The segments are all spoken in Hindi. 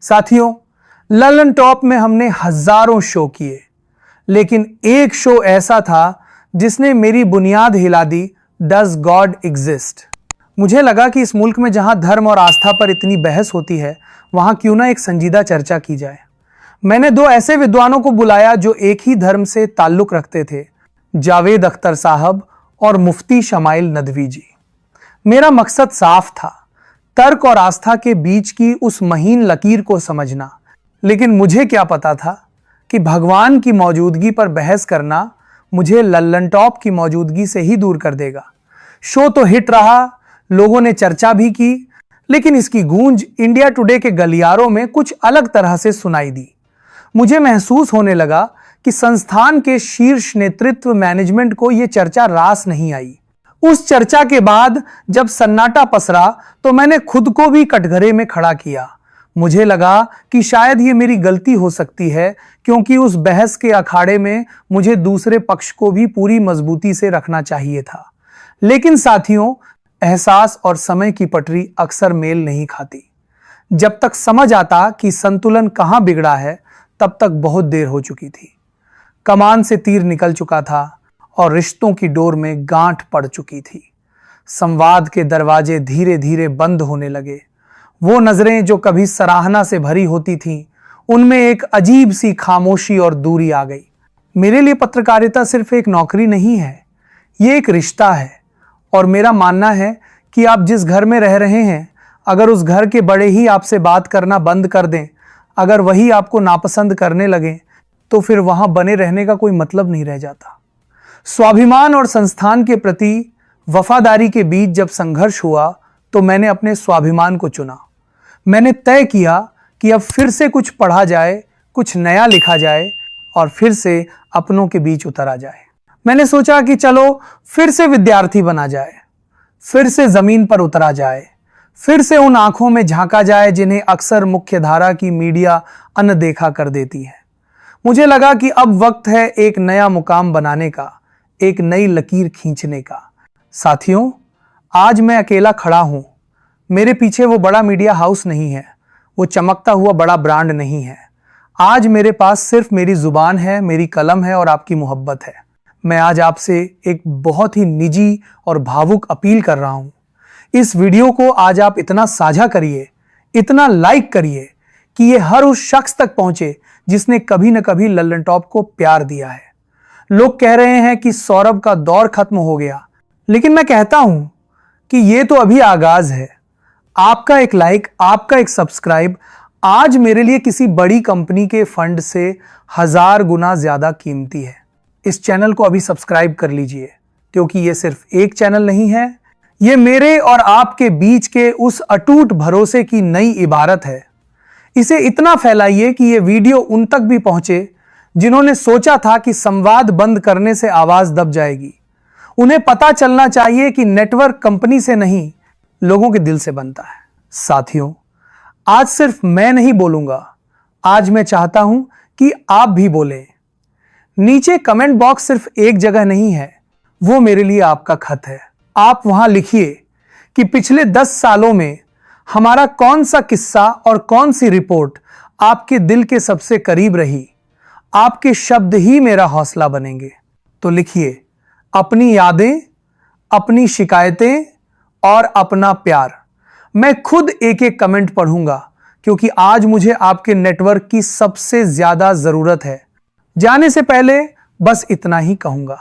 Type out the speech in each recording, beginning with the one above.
साथियों, ललन टॉप में हमने हजारों शो किए, लेकिन एक शो ऐसा था जिसने मेरी बुनियाद हिला दी। Does God exist? मुझे लगा कि इस मुल्क में जहां धर्म और आस्था पर इतनी बहस होती है, वहां क्यों ना एक संजीदा चर्चा की जाए। मैंने दो ऐसे विद्वानों को बुलाया जो एक ही धर्म से ताल्लुक रखते थे, जावेद अख्तर साहब और मुफ्ती शमाइल नदवी जी। मेरा मकसद साफ था, तर्क और आस्था के बीच की उस महीन लकीर को समझना। लेकिन मुझे क्या पता था कि भगवान की मौजूदगी पर बहस करना मुझे लल्लन टॉप की मौजूदगी से ही दूर कर देगा। शो तो हिट रहा, लोगों ने चर्चा भी की, लेकिन इसकी गूंज इंडिया टुडे के गलियारों में कुछ अलग तरह से सुनाई दी। मुझे महसूस होने लगा कि संस्थान के शीर्ष नेतृत्व मैनेजमेंट को यह चर्चा रास नहीं आई। उस चर्चा के बाद जब सन्नाटा पसरा तो मैंने खुद को भी कटघरे में खड़ा किया। मुझे लगा कि शायद ये मेरी गलती हो सकती है, क्योंकि उस बहस के अखाड़े में मुझे दूसरे पक्ष को भी पूरी मजबूती से रखना चाहिए था। लेकिन साथियों, एहसास और समय की पटरी अक्सर मेल नहीं खाती। जब तक समझ आता कि संतुलन कहां बिगड़ा है, तब तक बहुत देर हो चुकी थी। कमान से तीर निकल चुका था और रिश्तों की डोर में गांठ पड़ चुकी थी। संवाद के दरवाजे धीरे धीरे बंद होने लगे। वो नजरें जो कभी सराहना से भरी होती थीं, उनमें एक अजीब सी खामोशी और दूरी आ गई। मेरे लिए पत्रकारिता सिर्फ एक नौकरी नहीं है, ये एक रिश्ता है। और मेरा मानना है कि आप जिस घर में रह रहे हैं, अगर उस घर के बड़े ही आपसे बात करना बंद कर दें, अगर वही आपको नापसंद करने लगें, तो फिर वहां बने रहने का कोई मतलब नहीं रह जाता। स्वाभिमान और संस्थान के प्रति वफादारी के बीच जब संघर्ष हुआ, तो मैंने अपने स्वाभिमान को चुना। मैंने तय किया कि अब फिर से कुछ पढ़ा जाए, कुछ नया लिखा जाए और फिर से अपनों के बीच उतरा जाए। मैंने सोचा कि चलो फिर से विद्यार्थी बना जाए, फिर से जमीन पर उतरा जाए, फिर से उन आंखों में झांका जाए जिन्हें अक्सर मुख्यधारा की मीडिया अनदेखा कर देती है। मुझे लगा कि अब वक्त है एक नया मुकाम बनाने का, एक नई लकीर खींचने का। साथियों, आज मैं अकेला खड़ा हूं। मेरे पीछे वो बड़ा मीडिया हाउस नहीं है, वो चमकता हुआ बड़ा ब्रांड नहीं है। आज मेरे पास सिर्फ मेरी जुबान है, मेरी कलम है और आपकी मोहब्बत है। मैं आज आपसे एक बहुत ही निजी और भावुक अपील कर रहा हूं। इस वीडियो को आज आप इतना साझा करिए, इतना लाइक करिए कि ये हर उस शख्स तक पहुंचे जिसने कभी न कभी लल्लन टॉप को प्यार दिया है। लोग कह रहे हैं कि सौरभ का दौर खत्म हो गया, लेकिन मैं कहता हूं कि ये तो अभी आगाज है। आपका एक लाइक, आपका एक सब्सक्राइब आज मेरे लिए किसी बड़ी कंपनी के फंड से 1000 गुना ज्यादा कीमती है। इस चैनल को अभी सब्सक्राइब कर लीजिए, क्योंकि ये सिर्फ एक चैनल नहीं है, ये मेरे और आपके बीच के उस अटूट भरोसे की नई इबारत है। इसे इतना फैलाइए कि ये वीडियो उन तक भी पहुंचे जिन्होंने सोचा था कि संवाद बंद करने से आवाज दब जाएगी। उन्हें पता चलना चाहिए कि नेटवर्क कंपनी से नहीं, लोगों के दिल से बनता है। साथियों, आज सिर्फ मैं नहीं बोलूंगा, आज मैं चाहता हूं कि आप भी बोलें। नीचे कमेंट बॉक्स सिर्फ एक जगह नहीं है, वो मेरे लिए आपका खत है। आप वहां लिखिए कि पिछले 10 सालों में हमारा कौन सा किस्सा और कौन सी रिपोर्ट आपके दिल के सबसे करीब रही। आपके शब्द ही मेरा हौसला बनेंगे। तो लिखिए अपनी यादें, अपनी शिकायतें और अपना प्यार। मैं खुद एक एक कमेंट पढ़ूंगा, क्योंकि आज मुझे आपके नेटवर्क की सबसे ज्यादा जरूरत है। जाने से पहले बस इतना ही कहूंगा,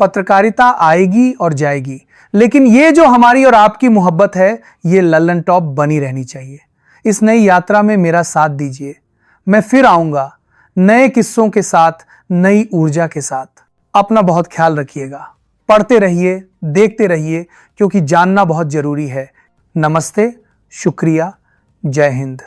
पत्रकारिता आएगी और जाएगी, लेकिन ये जो हमारी और आपकी मोहब्बत है, ये लल्लन टॉप बनी रहनी चाहिए। इस नई यात्रा में मेरा साथ दीजिए। मैं फिर आऊंगा नए किस्सों के साथ, नई ऊर्जा के साथ। अपना बहुत ख्याल रखिएगा। पढ़ते रहिए, देखते रहिए, क्योंकि जानना बहुत जरूरी है। नमस्ते, शुक्रिया, जय हिंद।